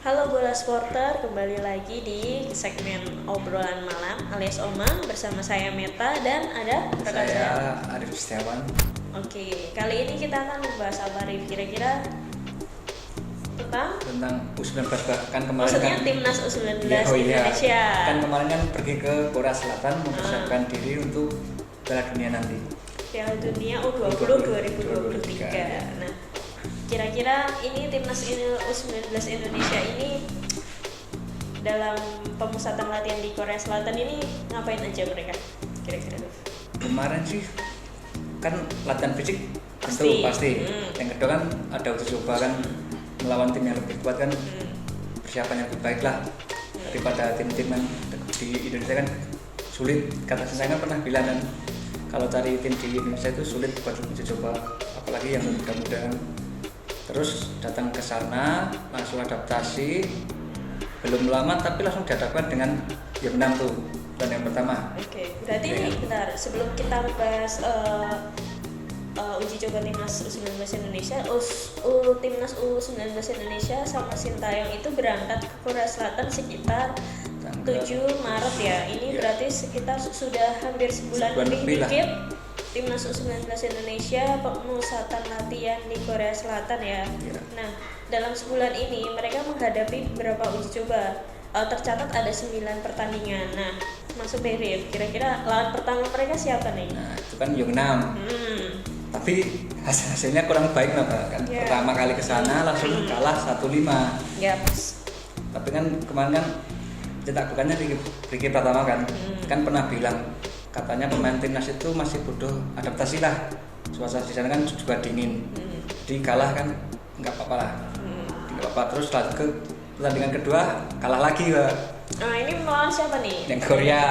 Halo Bola Sporter, kembali lagi di segmen obrolan malam alias Omang bersama saya Meta dan ada rekan saya. Arif Setiawan. Oke, kali ini kita akan membahas apa Arif? Kira-kira tentang U19 kan kemarin maksudnya kan timnas U19 iya. Indonesia. Kan kemarin kan pergi ke Korea Selatan mempersiapkan diri untuk Piala Dunia nanti. Piala Dunia U20 2023. Nah, kira-kira ini timnas U19 Indonesia ini dalam pemusatan latihan di Korea Selatan ini ngapain aja mereka? Kira-kira Kemarin sih kan latihan fisik pasti. Yang kedua kan ada uji coba kan melawan tim yang lebih kuat kan, persiapan yang lebih baik lah daripada tim-tim yang di Indonesia kan sulit. Kata saya kan pernah bilang kan kalau cari tim di Indonesia itu sulit buat uji coba, apalagi yang muda-muda. Terus datang ke sana langsung adaptasi, belum lama tapi langsung dihadapkan dengan yang menang tuh dan yang pertama. Oke, berarti ini bentar sebelum kita bahas uji coba timnas U19 Indonesia, timnas U19 Indonesia sama Sintayong itu berangkat ke Korea Selatan sekitar 7 Maret ya. Ini berarti sekitar sudah hampir sebulan lebih dikit. Timnas U19 Indonesia pemusatan latihan di Korea Selatan ya. Nah, dalam sebulan ini mereka menghadapi beberapa uji coba. Tercatat ada 9 pertandingan. Nah, masuk Rif, kira-kira lawan pertama mereka siapa nih? Nah, itu kan Yongnam. Tapi hasilnya kurang baik lah Pak. Kan pertama kali ke sana langsung kalah 1-5. Tapi kan kemarin kan cetak golnya Ricky Pratama kan. Kan pernah bilang katanya pemain timnas itu masih butuh adaptasi lah. Suasana di sana kan juga dingin. Jadi kalah kan nggak apa-apa lah. Nggak apa-apa. Terus lanjut ke pertandingan kedua kalah lagi Pak. Nah, ini melawan siapa nih? Yang Korea.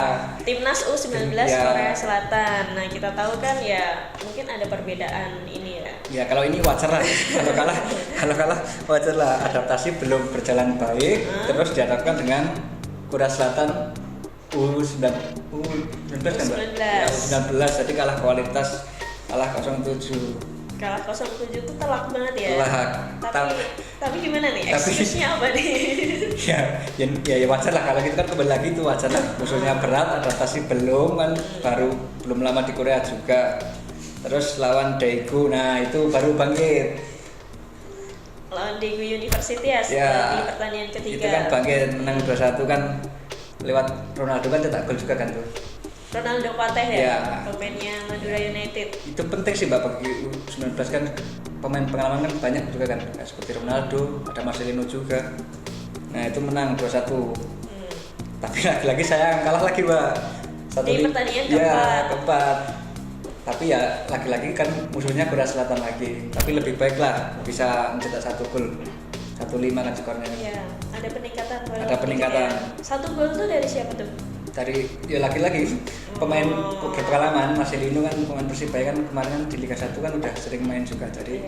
Timnas U19 Korea Selatan. Nah, kita tahu kan ya mungkin ada perbedaan ini ya. Ya kalau ini wajar lah. kalau kalah wajar lah. Adaptasi belum berjalan baik. Terus dihadapkan dengan Korea Selatan U19 kan Mbak? Ya, U19 jadi kalah kualitas, kalah 0-7. Kalah 0-7 itu telak banget ya. Telak. Tapi gimana nih? Excuse-nya apa nih? ya wajar lah kalau gitu kan kembali lagi itu wajar lah. Musuhnya berat, adaptasi belum kan, belum lama di Korea juga. Terus lawan Daegu, nah itu baru bangkit. Lawan Daegu University ya di pertandingan ketiga. Itu kan bangkit menang 2-1 kan lewat Ronaldo kan cetak gol juga kan tuh. Ronaldo Pateh ya, pemainnya Madura United. Itu penting sih Mbak bagi U19 kan, pemain pengalaman kan banyak juga kan, seperti Ronaldo, ada Marcelino juga. Nah itu menang 2-1. Tapi lagi-lagi saya kalah lagi Mbak. Di pertandingan keempat. Tapi ya lagi-lagi kan musuhnya Korea Selatan lagi. Tapi lebih baik lah bisa mencetak 1 gol. 1-5 kan skornya. Iya, ada peningkatan. Ada peningkatan. 1 gol tuh dari siapa tuh? Dari ya lagi-lagi pemain berpengalaman. Marcelino kan pemain Persibaya kan kemarin kan di Liga 1 kan udah sering main juga, jadi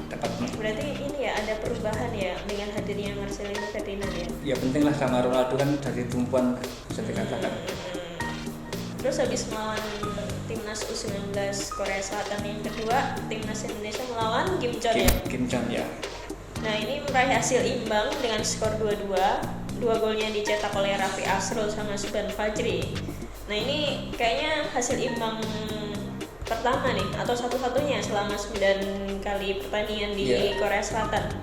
dapat. Berarti ini ya ada perubahan ya dengan hadirnya Marcelino Ferdinand ya. Ya penting lah, sama Ronaldo kan dari tumpuan bisa dikatakan. Terus habis melawan timnas U19 Korea Selatan yang kedua, timnas Indonesia melawan Kim Jong ya. Nah, ini meraih hasil imbang dengan skor 2-2. 2 golnya dicetak oleh Raffi Asrul sama Subhan Fajri. Nah, ini kayaknya hasil imbang pertama nih atau satu-satunya selama 9 kali pertandingan di Korea Selatan.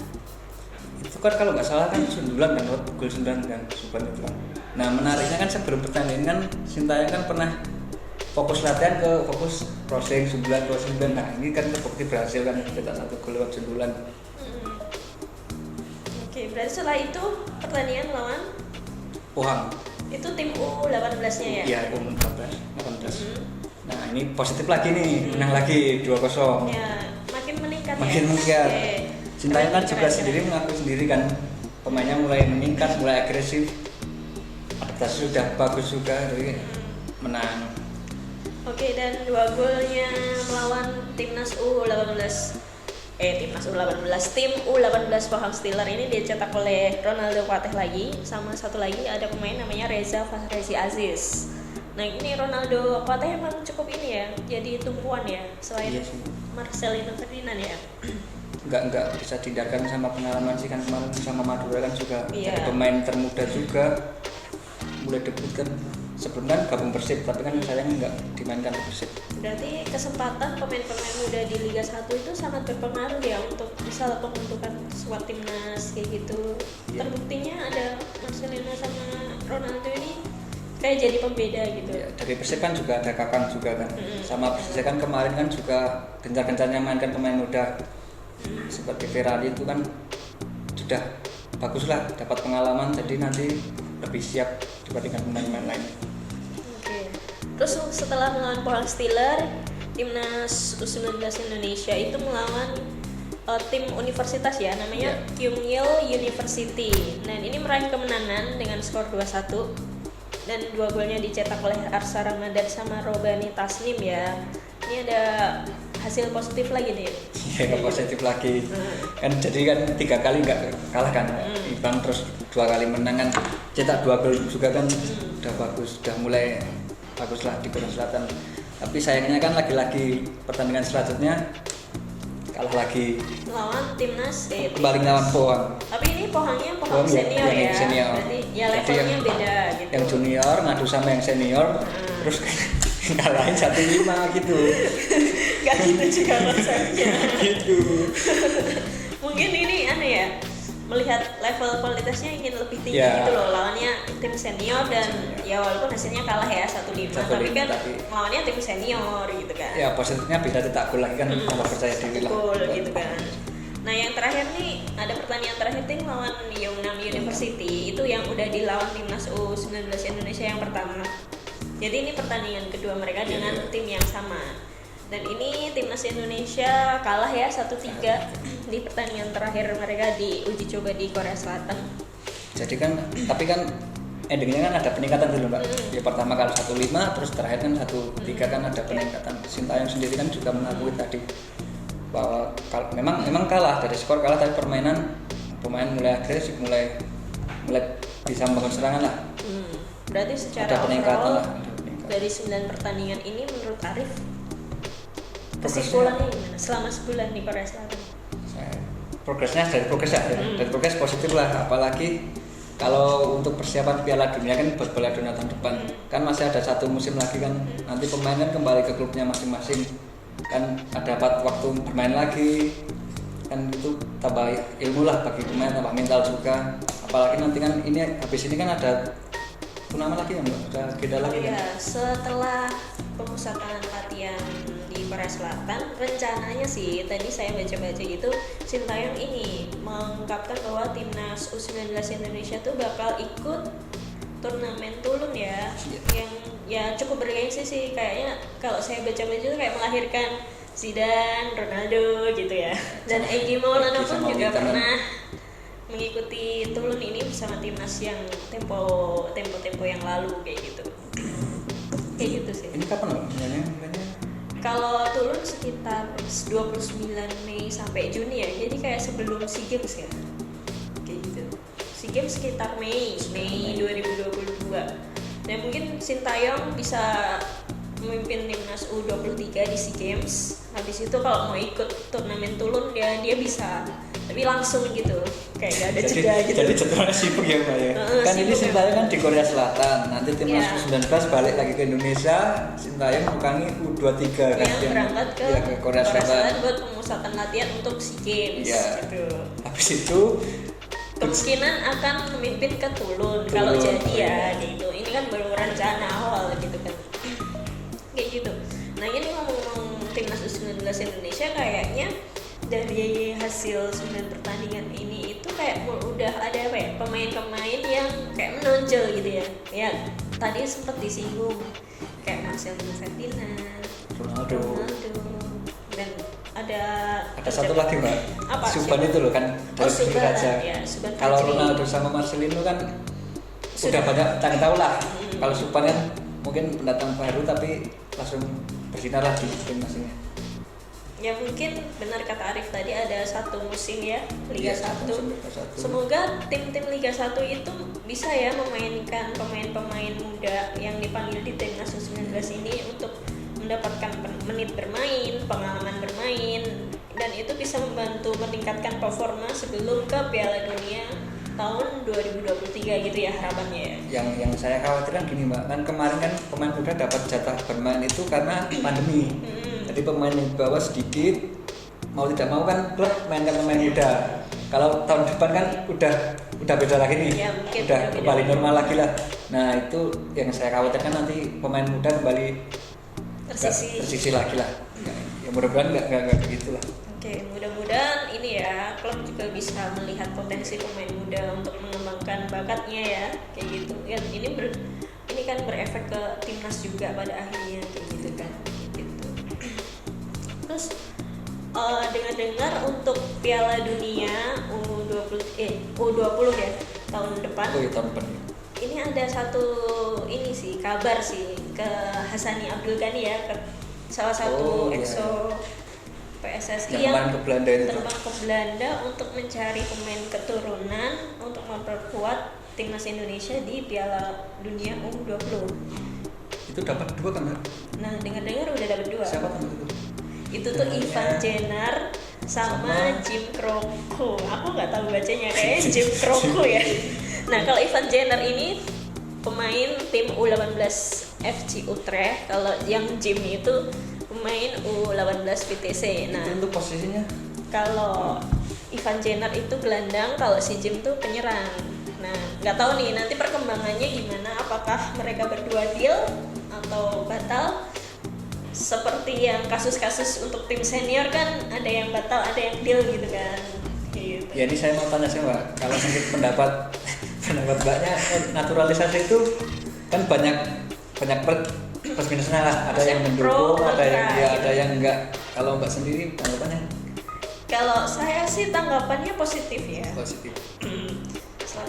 Itu kan kalau nggak salah kan sundulan kan, gol 9 kan Subhan itu kan. Nah, menariknya kan sebelum pertandingan kan Sintayong kan pernah fokus latihan ke fokus crossing sundulan. Nah, ini kan terbukti berhasil kan cetak 1 gol lewat sundulan. Oke, berarti setelah itu pertandingan lawan Pohang. Itu tim U18-nya ya? Iya, U18. Nah, ini positif lagi nih, menang lagi 2-0. Ya, makin meningkat. Sintayong kan juga sendiri mengaku sendiri kan, pemainnya mulai meningkat, mulai agresif. Adaptasi sudah bagus juga, jadi menang. Oke, dan 2 golnya melawan timnas U18 tim U18 Pohang Steelers ini dicetak oleh Ronaldo Pateh lagi, sama satu lagi ada pemain namanya Reza Fahrezi Aziz. Nah, ini Ronaldo Pateh emang cukup ini ya, jadi tumpuan ya selain Marcelino Ferdinand ya. nggak bisa dihindarkan sama pengalaman sih, kan kemarin sama Madura kan juga Iya. jadi pemain termuda juga, mulai debut kan, sebelum kan gabung Persib tapi kan sayangnya nggak dimainkan di Persib. Berarti kesempatan pemain-pemain muda di Liga 1 itu sangat berpengaruh ya untuk misal pembentukan squad timnas kayak gitu. Iya. Terbuktinya ada Marcelino sama Ronaldo ini kayak jadi pembeda gitu. Ya, dari Persib kan juga ada Kakang juga kan, sama Persib kan kemarin kan juga gencar-gencarnya mainkan pemain muda seperti Ferrari itu kan sudah bagus lah, dapat pengalaman jadi nanti lebih siap dibandingkan pemain-pemain lain. Oke. Terus setelah melawan Pohang Steelers, timnas U19 Indonesia itu melawan tim universitas ya, namanya Kyungil University. Dan ini meraih kemenangan dengan skor 2-1. Dan 2 golnya dicetak oleh Arsa Ramadan sama Robani Tasnim ya. Ini ada hasil positif lagi nih. Iya, positif lagi. Kan jadi kan 3 kali nggak kalah kan, imbang terus 2 kali menang kan, cetak 2 gol juga kan, udah bagus, udah mulai bagus lah di Korea Selatan. Tapi sayangnya kan lagi-lagi pertandingan selanjutnya kalah lagi. Lawan timnas Kembali lawan Pohang. Tapi ini Pohangnya Pohang senior yang ya. senior. Berarti ya Jadi levelnya beda gitu. Yang junior ngadu sama yang senior, terus ngalahin 1-5 gitu. Gak gitu juga rasanya. Gitu. Mungkin ini aneh ya, melihat level kualitasnya ingin lebih tinggi Ya. gitu loh, lawannya tim senior dan ya walaupun hasilnya kalah ya 1-5, tapi kan lawannya tim senior gitu kan. Ya positifnya bisa cetak gol lagi kan, tambah percaya diri lah. Gol gitu kan. Nah yang terakhir nih, ada pertandingan terakhir tim lawan Yeongnam University, itu yang udah dilawan timnas U19 Indonesia yang pertama. Jadi ini pertandingan kedua mereka dengan tim yang sama. Dan ini timnas Indonesia kalah ya 1-3 di pertandingan terakhir mereka di uji coba di Korea Selatan. Jadi kan, tapi kan endingnya kan ada peningkatan dulu mbak. Ya pertama kali 1-5, terus terakhir kan 1-3 kan ada peningkatan. Sintayong sendiri kan juga mengakui tadi bahwa memang kalah, dari skor kalah, tapi permainan pemain mulai agresif, mulai bisa membangun serangan lah. Berarti secara Ada peningkatan overall lah, ada peningkatan. dari 9 pertandingan ini menurut Arif kesimpulannya gimana selama sebulan di Korea Selatan? Progresnya dari progres ya, dari progres positif lah, apalagi kalau untuk persiapan Piala Dunia kan buat Piala Dunia tahun depan kan masih ada 1 musim lagi kan, nanti pemain kan kembali ke klubnya masing-masing kan, ada waktu bermain lagi kan, itu tambah ilmu lah bagi pemain, tambah mental juga, apalagi nanti kan ini habis ini kan ada turnamen lagi ya mbak, ada agenda lagi kan? Ya, setelah pemusatan latihan di Korea Selatan, rencananya sih tadi saya baca-baca gitu, Sintayong ini mengungkapkan bahwa timnas U19 Indonesia tuh bakal ikut turnamen Tulun ya, yang ya cukup bergengsi sih kayaknya. Kalau saya baca-baca tuh kayak melahirkan Zidane, Ronaldo gitu ya, dan Egy Maulana pun juga pernah mengikuti Tulun ini bersama timnas yang tempo yang lalu kayak gitu sih. Ini kapan loh? Kalau Tulun sekitar 29 Mei sampai Juni ya, jadi kayak sebelum SEA Games ya, kayak gitu. SEA Games sekitar Mei 2022. Dan mungkin Sintayong bisa memimpin timnas U23 di SEA Games. Habis itu kalau mau ikut turnamen Tulun dia bisa, tapi langsung gitu, kayak gak ada jeda gitu. Jadi jadwalnya sibuk ya mbak ya. Kan ini Sintayong kan di Korea Selatan, nanti timnas U19 balik lagi ke Indonesia, Sintayong menukangi U23 kan yang berangkat ke Korea Selatan buat pemusatan latihan untuk SEA Games gitu. Habis itu kemungkinan akan memimpin ke Tulun kalau jadi ya gitu. Ini kan baru rencana awal gitu kan. Kayak gitu. Nah ini ngomong-ngomong timnas U19 Indonesia, kayaknya dari hasil 9 pertandingan ini itu kayak udah ada apa ya, pemain-pemain yang kayak menonjol gitu ya. Ya tadi sempat disinggung kayak Marcelino Ferdinand, Ronaldo, dan ada satu lagi mbak, apa? Subban itu loh kan dari Subban Raja. ya, Subban Kalau Fajri. Ronaldo sama Marcelino kan udah banyak cari tahu lah. Kalau Subban kan mungkin pendatang baru tapi langsung bersinar lah di timnas ini. Ya mungkin benar kata Arif tadi, ada 1 musim ya Liga 1. Semoga tim-tim Liga 1 itu bisa ya memainkan pemain-pemain muda yang dipanggil di timnas U19 ini untuk mendapatkan menit bermain, pengalaman bermain, dan itu bisa membantu meningkatkan performa sebelum ke Piala Dunia tahun 2023 gitu ya harapannya ya. Yang saya khawatirkan gini Mbak, kan kemarin kan pemain muda dapat jatah bermain itu karena pandemi. Jadi pemain yang bawah sedikit, mau tidak mau kan klub mainkan pemain muda. Kalau tahun depan kan udah beda lagi nih, Ya, mungkin udah beda. kembali normal lagi lah. Nah itu yang saya khawatirkan nanti pemain muda kembali tersisi lagi lah. Ya mudah-mudahan nggak gitu lah. Oke, mudah-mudahan ini ya klub juga bisa melihat potensi pemain muda untuk mengembangkan bakatnya ya, kayak gitu. Ya, ini kan berefek ke timnas juga pada akhirnya kayak gitu kan. Gitu. Terus dengar-dengar untuk Piala Dunia U20 ya tahun depan. Oh iya tahun depan. Ini ada satu kabar sih ke Hassani Abdul Ghani ya, ke salah satu iya. EXO PSSI Yang kemarin ke Belanda itu. terbang ke Belanda untuk mencari pemain keturunan untuk memperkuat timnas Indonesia di Piala Dunia U20. Itu dapat 2 kan Mbak? Nah, dengar-dengar udah dapat 2. Siapa teman itu? Itu tuh Ivan Jenner sama Jim Kroko. Aku nggak tahu bacanya, kayaknya Jim Kroko ya. Nah, kalau Ivan Jenner ini pemain tim U18 FC Utrecht, kalau yang Jim itu pemain U18 VTC. Nah, Itu untuk posisinya? kalau Ivan Jenner itu gelandang, kalau si Jim tuh penyerang. Nah, nggak tahu nih nanti perkembangannya gimana, apakah mereka berdua deal atau batal? Seperti yang kasus-kasus untuk tim senior kan ada yang batal, ada yang deal gitu kan. Gitu. Ya ini saya mau tanya sih Mbak, kalau mungkin pendapat Mbaknya naturalisasi itu kan banyak plus minusnya lah, ada yang mendukung, Pro, ada yang kontra, ya, gitu. ada yang enggak. Kalau Mbak sendiri tanggapannya Kalau saya sih tanggapannya positif ya. positif,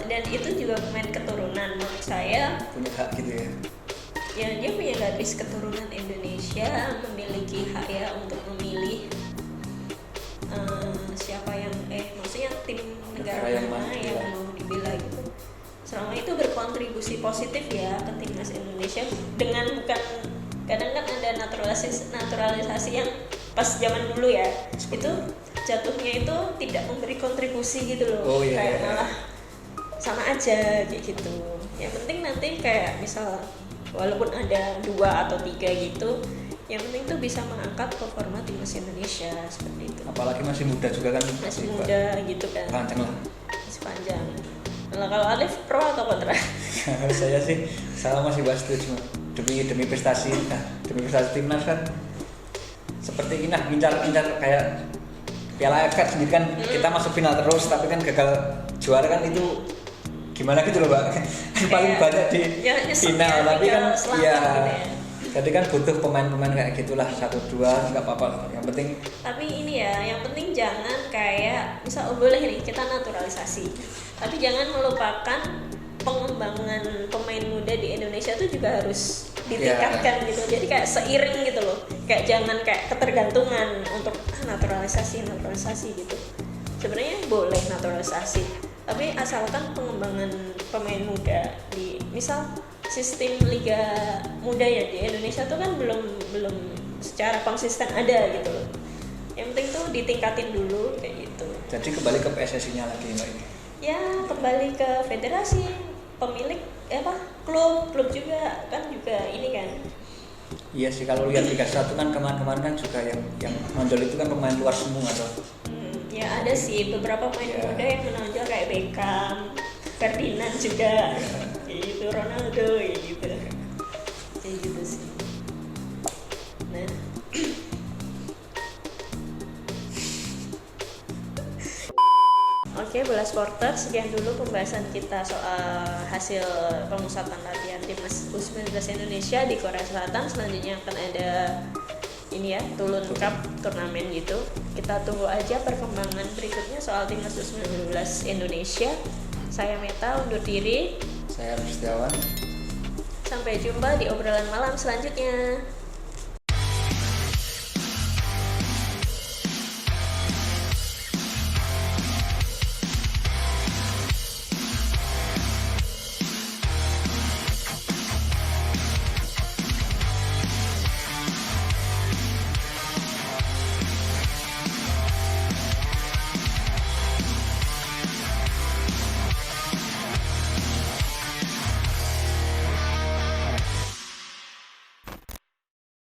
Dan itu juga pemain keturunan menurut saya. punya hak gitu ya. Ya dia punya garis keturunan Indonesia, memiliki hak ya untuk memilih siapa yang maksudnya tim negara Negara yang mana mana, yang ya. mau dibela gitu. Selama itu berkontribusi positif ya ke timnas Indonesia dengan bukan kadang kan ada naturalisasi yang pas zaman dulu ya itu jatuhnya itu tidak memberi kontribusi gitu loh, Oh, iya, kayak iya. malah sama aja kayak gitu. Yang penting nanti kayak misal walaupun ada 2 atau 3 gitu, yang penting tuh bisa mengangkat performa timnas Indonesia seperti itu. Apalagi masih muda juga kan, Masih muda gitu kan, panjang lah. masih panjang. Nah, kalau Alif pro atau kontra? Saya sih masih setuju demi prestasi, demi prestasi timnas kan seperti ini, ngincar kayak Piala AFF sendiri kan kita masuk final terus, tapi kan gagal juara kan itu gimana gitu loh Mbak. Paling banyak di ya, nyesek final, ya, tapi kan tinggal ya, selamat gitu ya. jadi kan butuh pemain-pemain kayak gitulah, 1-2 nggak apa-apa. Yang penting Tapi ini ya, yang penting jangan kayak misal boleh nih kita naturalisasi, tapi jangan melupakan pengembangan pemain muda di Indonesia tuh juga harus ditingkatkan gitu. Jadi kayak seiring gitu loh, kayak jangan kayak ketergantungan untuk naturalisasi gitu. Sebenarnya boleh naturalisasi, tapi asalkan pengembangan pemain muda di misal sistem liga muda ya di Indonesia tuh kan belum secara konsisten ada gitu loh. Yang penting tuh ditingkatin dulu kayak gitu. jadi kembali ke PSSI-nya lagi Mbak ini. Ya kembali ke federasi, pemilik klub juga kan juga ini kan. Iya sih, kalau lihat Liga 1 kan kemarin kan juga yang nonjol itu kan pemain luar semua tuh. Ya ada sih beberapa pemain Ya. muda yang menonjol kayak Beckham, Ferdinand juga, kayak gitu, Ronaldo kayak gitu sih. Nah, Oke, bola supporter, sekian dulu pembahasan kita soal hasil pemusatan latihan timnas U19 Indonesia di Korea Selatan. Selanjutnya akan ada ini ya, Tulun Cup turnamen gitu. Kita tunggu aja perkembangan berikutnya soal timnas U19 Indonesia. Saya Meta undur diri. Saya Rustiawan. Sampai jumpa di obrolan malam selanjutnya.